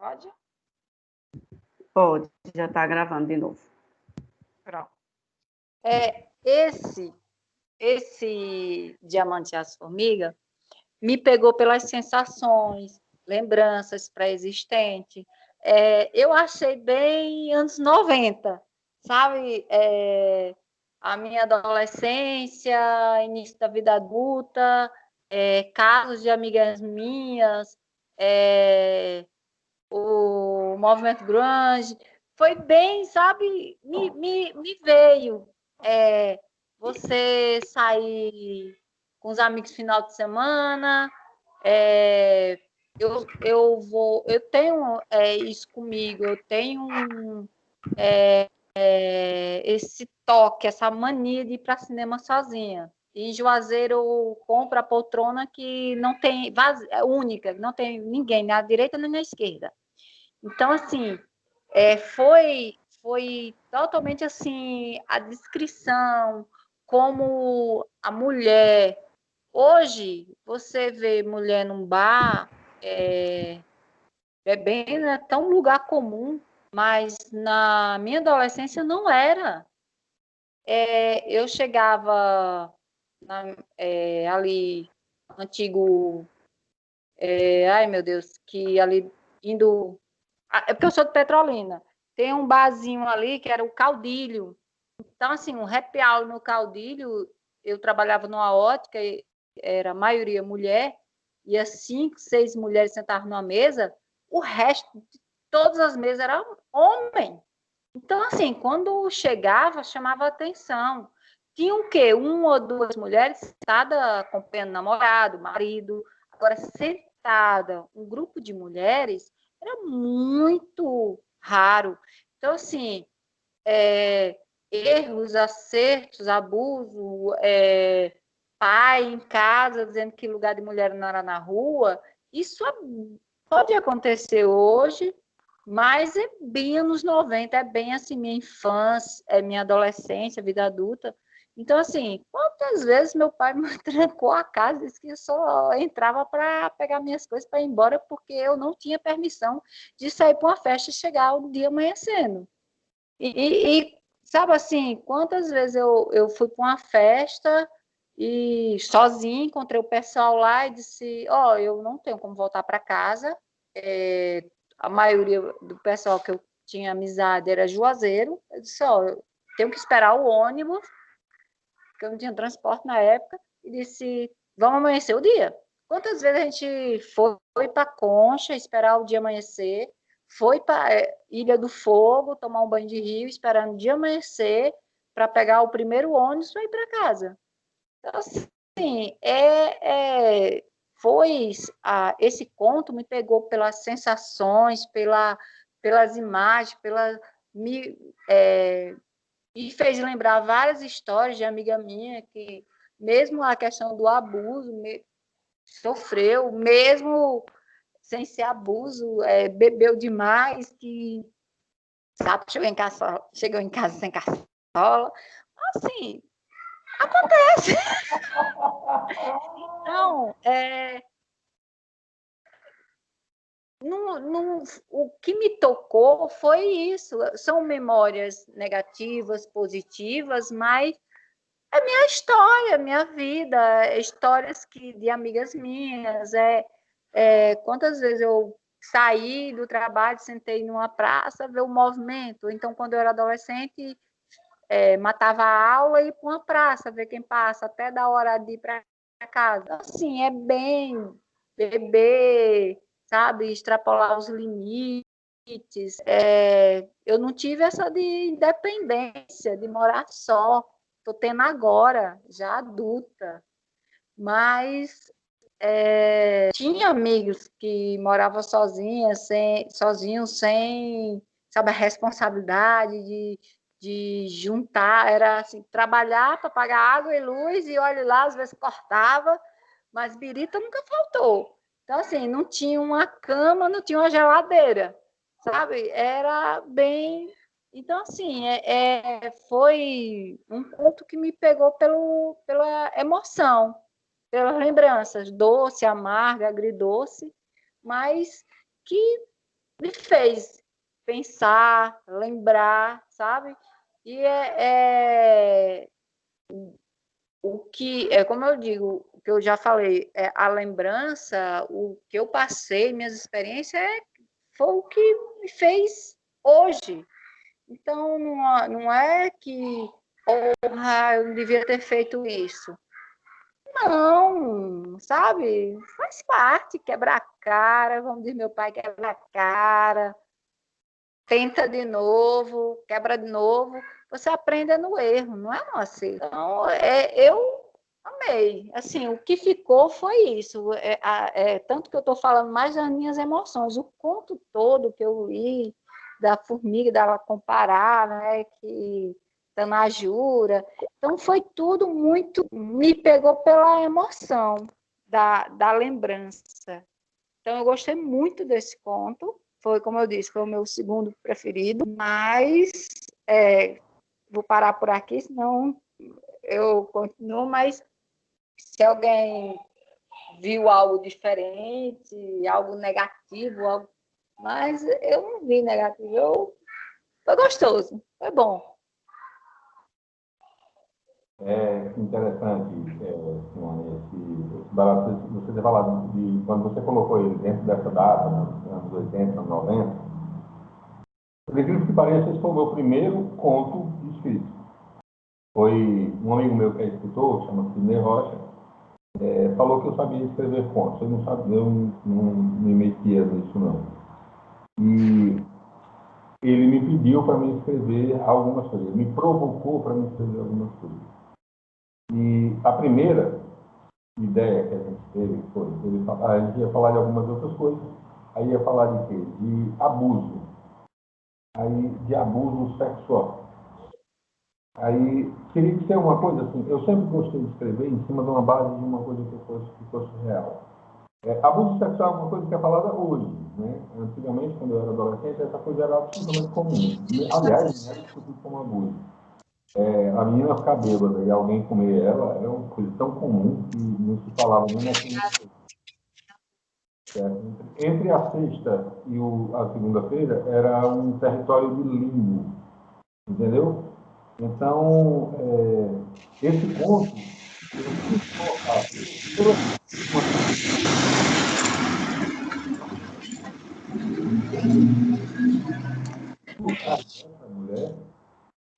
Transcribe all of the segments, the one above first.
Pode? Pode, já está gravando de novo. Pronto. Esse Diamante e as Formigas me pegou pelas sensações, lembranças pré-existentes. Eu achei bem anos 90, sabe? A minha adolescência, início da vida adulta, casos de amigas minhas, o movimento grunge, foi bem, sabe, me veio você sair com os amigos no final de semana, eu tenho isso comigo, eu tenho esse toque, essa mania de ir para cinema sozinha. Em Juazeiro eu compro a poltrona que não tem, é única, não tem ninguém, nem à direita nem na esquerda. Então, assim, foi totalmente assim a descrição, como a mulher. Hoje, você vê mulher num bar, bebendo, é tão lugar comum, mas na minha adolescência não era. Eu chegava ali, antigo, ai meu Deus, que ali indo. É porque eu sou de Petrolina. Tem um barzinho ali que era o Caudilho. Então, assim, um happy hour no Caudilho, eu trabalhava numa ótica, era a maioria mulher, e 5, 6 mulheres sentavam numa mesa, o resto de todas as mesas era homem. Então, assim, quando chegava, chamava atenção. Tinha o quê? 1 ou 2 mulheres sentadas acompanhando namorado, marido. Agora, sentada, um grupo de mulheres, era muito raro. Então, assim, erros, acertos, abuso, pai em casa dizendo que lugar de mulher não era na rua, isso pode acontecer hoje, mas é bem anos 90, é bem assim, minha infância, minha adolescência, vida adulta. Então, assim, quantas vezes meu pai me trancou a casa, disse que eu só entrava para pegar minhas coisas para ir embora, porque eu não tinha permissão de sair para uma festa e chegar o dia amanhecendo. E sabe assim, quantas vezes eu fui para uma festa e sozinha encontrei o pessoal lá e disse, eu não tenho como voltar para casa, a maioria do pessoal que eu tinha amizade era juazeiro, eu disse, eu tenho que esperar o ônibus, porque eu não tinha transporte na época, e disse, vamos amanhecer o dia. Quantas vezes a gente foi para Concha, esperar o dia amanhecer, foi para Ilha do Fogo, tomar um banho de rio, esperando o dia amanhecer, para pegar o primeiro ônibus para ir para casa. Então, assim, esse conto me pegou pelas sensações, pelas imagens, me fez lembrar várias histórias de amiga minha que, mesmo a questão do abuso, sofreu, mesmo sem ser abuso, bebeu demais, que sabe, chegou em casa sem caçola. Assim, acontece. Então, o que me tocou foi isso. São memórias negativas, positivas, mas é minha história, minha vida, histórias de amigas minhas. Quantas vezes eu saí do trabalho, sentei numa praça, ver o movimento. Então, quando eu era adolescente, matava a aula e ia para uma praça, ver quem passa, até da hora de ir para casa. Assim, é bem beber, sabe, extrapolar os limites. Eu não tive essa de independência, de morar só. Estou tendo agora, já adulta. Mas tinha amigos que moravam sozinhos, sem, sabe, a responsabilidade de juntar, era assim, trabalhar para pagar água e luz, e olha lá, às vezes cortava, mas birita nunca faltou. Então, assim, não tinha uma cama, não tinha uma geladeira, sabe? Era bem... Então, assim, foi um ponto que me pegou pela emoção, pelas lembranças, doce, amarga, agridoce, mas que me fez pensar, lembrar, sabe? E o que, como eu digo, o que eu já falei, a lembrança, o que eu passei, minhas experiências, foi o que me fez hoje. Então, não é que, porra, eu não devia ter feito isso. Não, sabe? Faz parte, quebrar a cara, como diz meu pai, quebrar a cara, tenta de novo, quebra de novo, você aprende no erro, não é no acerto. Então, eu amei. Assim, o que ficou foi isso. Tanto que eu estou falando mais das minhas emoções. O conto todo que eu li da formiga, dela comparar, né, que Tanajura. Então, foi tudo muito... Me pegou pela emoção da lembrança. Então, eu gostei muito desse conto. Foi, como eu disse, foi o meu segundo preferido. Mas vou parar por aqui, senão eu continuo. Mas se alguém viu algo diferente, algo negativo, mas eu não vi negativo. Foi gostoso, foi bom. É interessante, Simone, esse barato, você ter falado de quando você colocou ele dentro dessa data, nos anos 80, anos 90, por incrível que pareça, esse foi o meu primeiro conto escrito. Foi um amigo meu que é escritor, chama Sidney Rocha, falou que eu sabia escrever contos. Eu não sabia, eu não me metia nisso, não. E ele me pediu para me escrever algumas coisas, me provocou para me escrever algumas coisas. E a primeira ideia que a gente teve foi, a gente ia falar de algumas outras coisas, aí ia falar de quê? De abuso. Aí, de abuso sexual. Aí, queria que ser uma coisa assim, eu sempre gostei de escrever em cima de uma base de uma coisa que fosse real. Abuso sexual é uma coisa que é falada hoje, né? Antigamente, quando eu era adolescente, essa coisa era absolutamente comum. Aliás, não era discutido como abuso. A menina ficar bêbada e alguém comer ela era uma coisa tão comum que não se falava nem naquele momento. Entre a sexta e a segunda-feira era um território de limbo, entendeu? Então, esse ponto, eu quis colocar essa mulher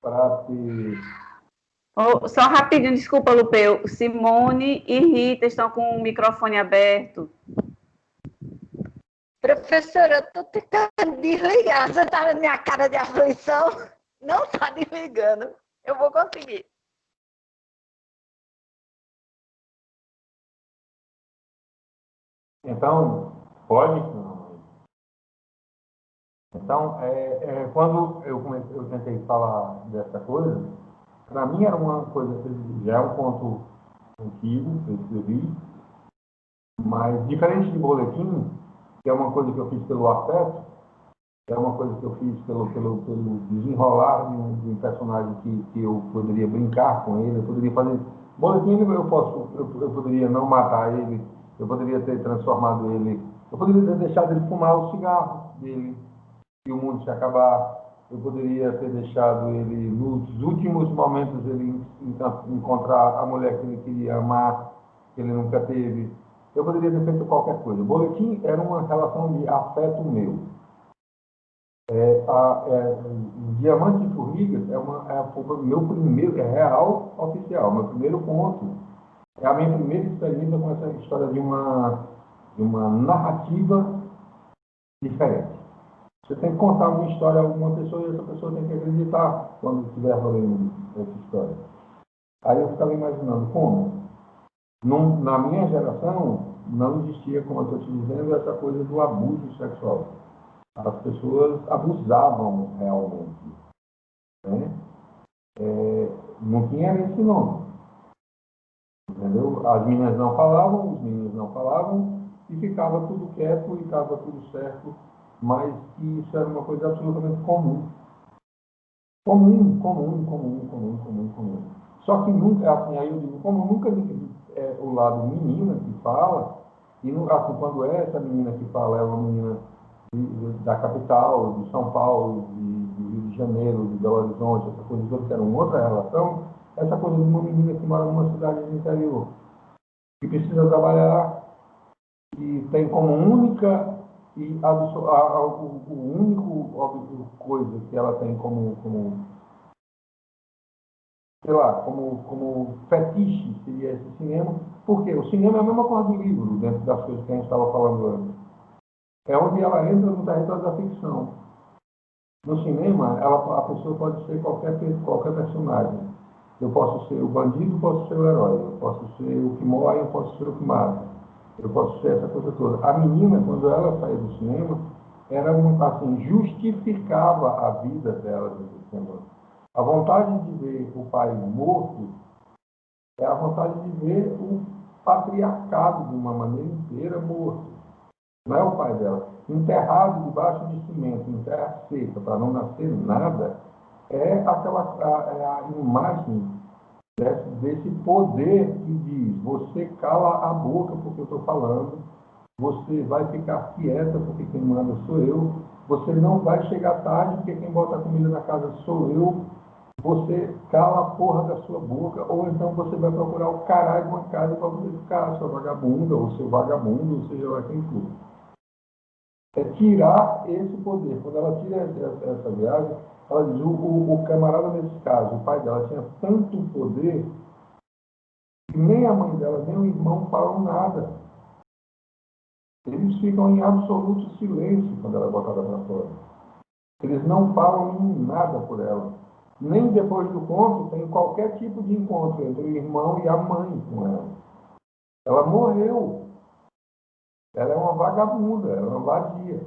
para ter... Só rapidinho, desculpa, Lupe. Simone e Rita estão com o microfone aberto. Professora, eu estou tentando desligar. Você está na minha cara de aflição? Não está desligando. Eu vou conseguir. Então, pode? Então, quando eu tentei falar dessa coisa, para mim era uma coisa, já é um ponto antigo, que eu escrevi, mas diferente de boletim, que é uma coisa que eu fiz pelo afeto, é uma coisa que eu fiz pelo desenrolar de um personagem que eu poderia brincar com ele, eu poderia fazer... Boletim eu poderia não matar ele, eu poderia ter transformado ele, eu poderia ter deixado ele fumar o cigarro dele, e o mundo se acabar, eu poderia ter deixado ele, nos últimos momentos, ele encontrar a mulher que ele queria amar, que ele nunca teve. Eu poderia ter feito qualquer coisa. O boletim era uma relação de afeto meu. Diamante e Formigas foi o meu primeiro, real oficial, meu primeiro conto. É a minha primeira experiência com essa história de uma narrativa diferente. Você tem que contar uma história a alguma pessoa e essa pessoa tem que acreditar quando estiver lendo essa história. Aí eu ficava imaginando como, na minha geração, não existia, como eu estou te dizendo, essa coisa do abuso sexual. As pessoas abusavam realmente. Né? Não tinha esse nome. Entendeu? As meninas não falavam, os meninos não falavam, e ficava tudo quieto e estava tudo certo, mas que isso era uma coisa absolutamente comum. Comum. Só que nunca, assim, aí eu digo, como nunca o lado menina que fala, e assim, quando essa menina que fala é uma menina da capital, de São Paulo, de Rio de Janeiro, de Belo Horizonte, essa coisa toda, que era uma outra relação, essa coisa de uma menina que mora numa cidade do interior, que precisa trabalhar e tem como única e o único coisa que ela tem como sei lá, como fetiche seria esse cinema, porque o cinema é a mesma coisa do livro, dentro das coisas que a gente estava falando antes. É onde ela entra no território da ficção. No cinema, a pessoa pode ser qualquer personagem. Eu posso ser o bandido, posso ser o herói. Eu posso ser o que morre, eu posso ser o que mata. Eu posso ser essa coisa toda. A menina, quando ela saía do cinema, era assim, justificava a vida dela dentro do cinema. A vontade de ver o pai morto é a vontade de ver o patriarcado de uma maneira inteira morto. Não é o pai dela. Enterrado debaixo de cimento, em terra seca, para não nascer nada, é a imagem desse poder que diz: você cala a boca porque eu estou falando, você vai ficar quieta porque quem manda sou eu, você não vai chegar tarde porque quem bota a comida na casa sou eu, você cala a porra da sua boca, ou então você vai procurar o caralho de uma casa para você ficar, sua vagabunda, ou seu vagabundo, ou seja lá quem for. É tirar esse poder. Quando ela tira essa viagem, ela diz, o camarada nesse caso, o pai dela tinha tanto poder que nem a mãe dela, nem o irmão falam nada. Eles ficam em absoluto silêncio quando ela é botada para fora. Eles não falam em nada por ela. Nem depois do conto tem qualquer tipo de encontro entre o irmão e a mãe com ela. Ela morreu. Ela é uma vagabunda, ela é uma vadia.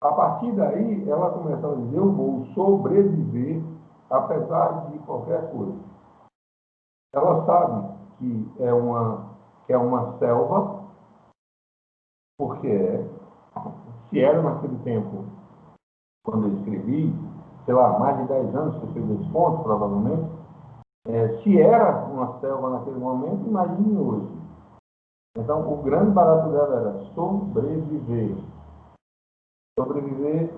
A partir daí, ela começa a dizer, eu vou sobreviver apesar de qualquer coisa. Ela sabe que é uma selva, porque se era naquele tempo, quando eu escrevi, sei lá, mais de 10 anos que eu fiz esse ponto, provavelmente, se era uma selva naquele momento, imagine hoje. Então, o grande barato dela era sobreviver. Sobreviver,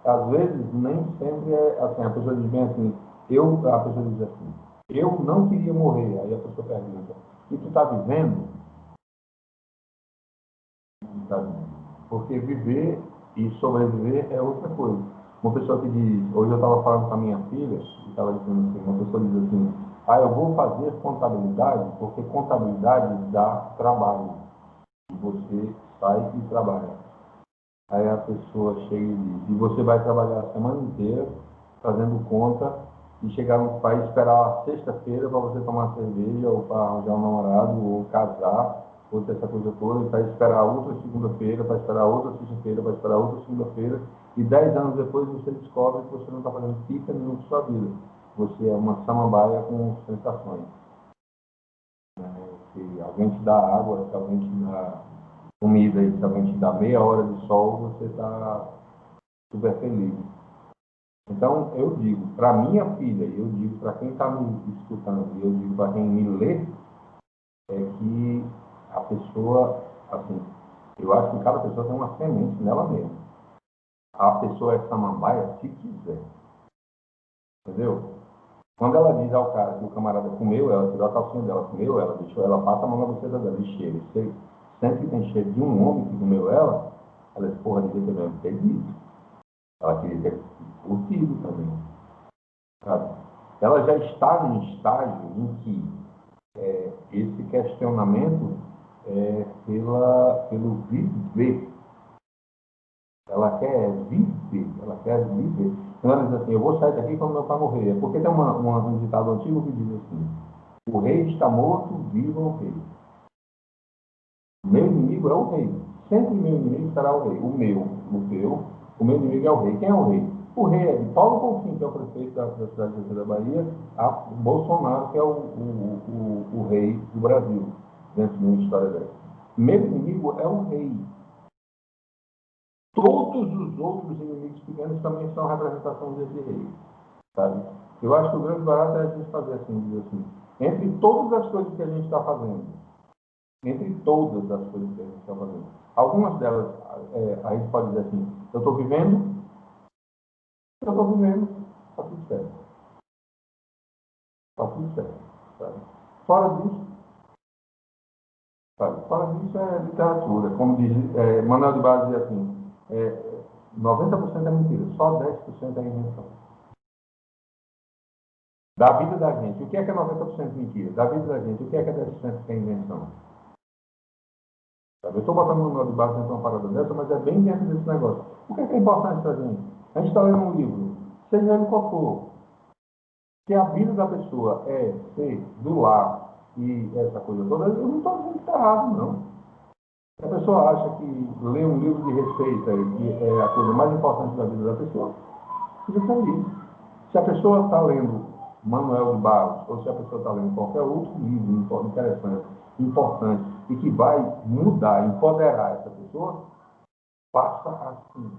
às vezes, nem sempre é assim. A pessoa diz bem assim, a pessoa diz assim, eu não queria morrer. Aí a pessoa pergunta, e tu está vivendo? Tá? Porque viver e sobreviver é outra coisa. Uma pessoa que diz, hoje eu estava falando com a minha filha, e estava dizendo assim, uma pessoa diz assim, eu vou fazer contabilidade, porque contabilidade dá trabalho. E você sai e trabalha. Aí a pessoa chega e diz, e você vai trabalhar a semana inteira fazendo conta e chegar no país, esperar a sexta-feira para você tomar cerveja, ou para arranjar um namorado, ou casar, ou ter essa coisa toda, e para esperar outra segunda-feira, para esperar outra sexta-feira, para esperar outra segunda-feira, e 10 anos depois você descobre que você não está fazendo pica nenhuma de sua vida. Você é uma samambaia com sensações. Se alguém te dá água, se alguém te dá comida e se alguém te dá meia hora de sol, você está super feliz. Então, eu digo para minha filha, eu digo para quem está me escutando, eu digo para quem me lê, é que a pessoa, assim, eu acho que cada pessoa tem uma semente nela mesma. A pessoa é samambaia se quiser. Entendeu? Quando ela diz ao cara que o camarada comeu ela, tirou a calcinha dela, comeu ela, deixou ela, passa a mão na buceta dela e cheira. Você sempre que tem cheiro de um homem que comeu ela diz, porra, devia ter mesmo ter dito. Ela queria ter curtido também. Sabe? Ela já está num estágio em que esse questionamento é pelo viver. Ela quer viver, ela quer viver. Então ela diz assim, eu vou sair daqui quando meu pai morrer. É porque tem um ditado antigo que diz assim, o rei está morto, viva o rei. Meu inimigo é o rei. Sempre meu inimigo será o rei. O meu inimigo é o rei. Quem é o rei? O rei é de Paulo Confim, que é o prefeito da cidade da Bahia, a Bolsonaro, que é o rei do Brasil, dentro de uma história dessa. Meu inimigo é o rei. Todos os outros inimigos pequenos também são a representação desse rei. Sabe? Eu acho que o grande barato é a gente fazer assim, dizer assim, entre todas as coisas que a gente está fazendo, algumas delas a gente pode dizer assim, eu estou vivendo, está tudo certo. Está tudo certo. Sabe? Fora disso, é literatura. Como diz Manuel de Barros, diz assim, 90% é mentira, só 10% é invenção. Da vida da gente, o que é 90% mentira? Da vida da gente, o que é 10% que é invenção? Sabe? Eu estou botando o Manuel de Barros dentro de uma parada dessa, mas é bem dentro desse negócio. O que é importante para a gente? A gente está lendo um livro, seja ele qual for. Se a vida da pessoa é ser do lar e essa coisa toda, eu não estou dizendo que está errado, não. Se a pessoa acha que ler um livro de receita que é a coisa mais importante da vida da pessoa, fica feliz. Se a pessoa está lendo Manuel de Barros, ou se a pessoa está lendo qualquer outro livro interessante, importante, e que vai mudar, empoderar essa pessoa, faça assim.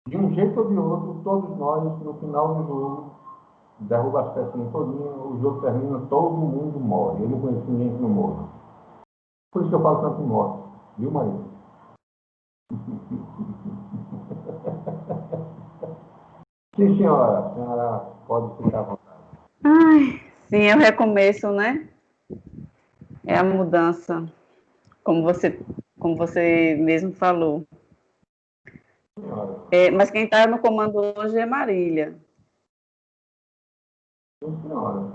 De um jeito ou de outro, todos nós, no final do jogo, derruba as pecinhas todinhas, o jogo termina, todo mundo morre. Eu não conheço ninguém que não morra. Por isso que eu falo tanto em morte. Viu, Maria? Sim, senhora. A senhora pode ficar à vontade. Ai, sim, é o recomeço, né? É a mudança, como você mesmo falou. Mas quem está no comando hoje é Marília. Sim, senhora.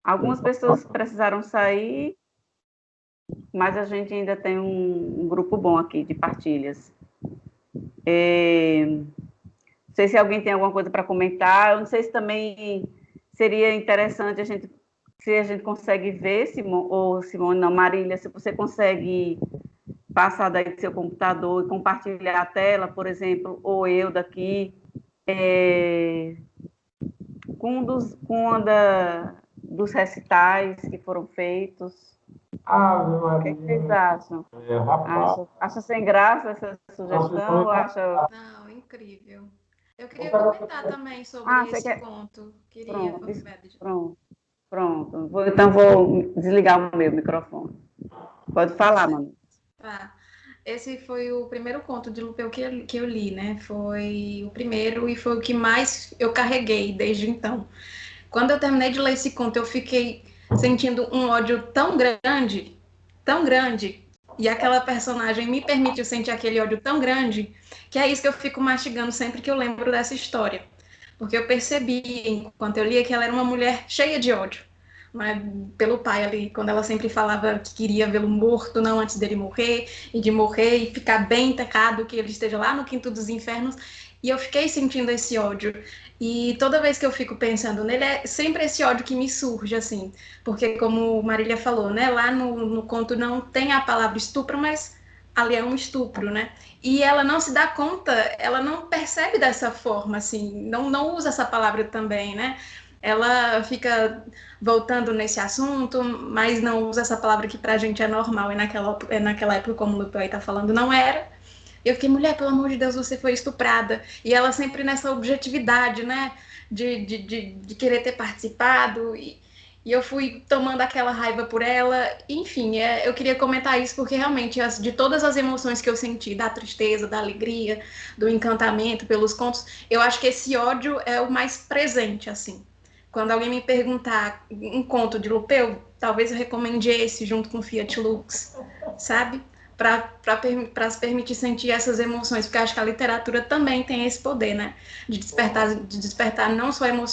Algumas pessoas precisaram sair, mas a gente ainda tem um grupo bom aqui de partilhas. Não sei se alguém tem alguma coisa para comentar. Eu não sei se também seria interessante se a gente consegue ver, Simone, não, Marília, se você consegue passar daí do seu computador e compartilhar a tela, por exemplo, ou eu daqui, com dos recitais que foram feitos. O que vocês acham? Acha sem graça essa sugestão? Não, incrível. Eu queria comentar também sobre esse ponto. Pronto. Então vou desligar o meu microfone. Pode falar, Manu. Esse foi o primeiro conto de Lupeu que eu li, né? Foi o primeiro e foi o que mais eu carreguei desde então. Quando eu terminei de ler esse conto, eu fiquei sentindo um ódio tão grande, e aquela personagem me permitiu sentir aquele ódio tão grande, que é isso que eu fico mastigando sempre que eu lembro dessa história. Porque eu percebi, enquanto eu lia, que ela era uma mulher cheia de ódio, né, pelo pai ali, quando ela sempre falava que queria vê-lo morto, não antes dele morrer, e de morrer e ficar bem tacado, que ele esteja lá no quinto dos infernos. E eu fiquei sentindo esse ódio. E toda vez que eu fico pensando nele, é sempre esse ódio que me surge, assim. Porque, como Marília falou, né, lá no conto não tem a palavra estupro, mas ali é um estupro, né? E ela não se dá conta, ela não percebe dessa forma, assim, não usa essa palavra também, né? Ela fica voltando nesse assunto, mas não usa essa palavra que pra gente é normal, e naquela época, como o Lupeu aí tá falando, não era. Eu fiquei, mulher, pelo amor de Deus, você foi estuprada. E ela sempre nessa objetividade, né? De querer ter participado. E eu fui tomando aquela raiva por ela. Enfim, eu queria comentar isso porque realmente, de todas as emoções que eu senti, da tristeza, da alegria, do encantamento pelos contos, eu acho que esse ódio é o mais presente, assim. Quando alguém me perguntar um conto de Lupeu, talvez eu recomende esse junto com Fiat Lux, sabe? Para se permitir sentir essas emoções, porque acho que a literatura também tem esse poder, né? De despertar não só emoções,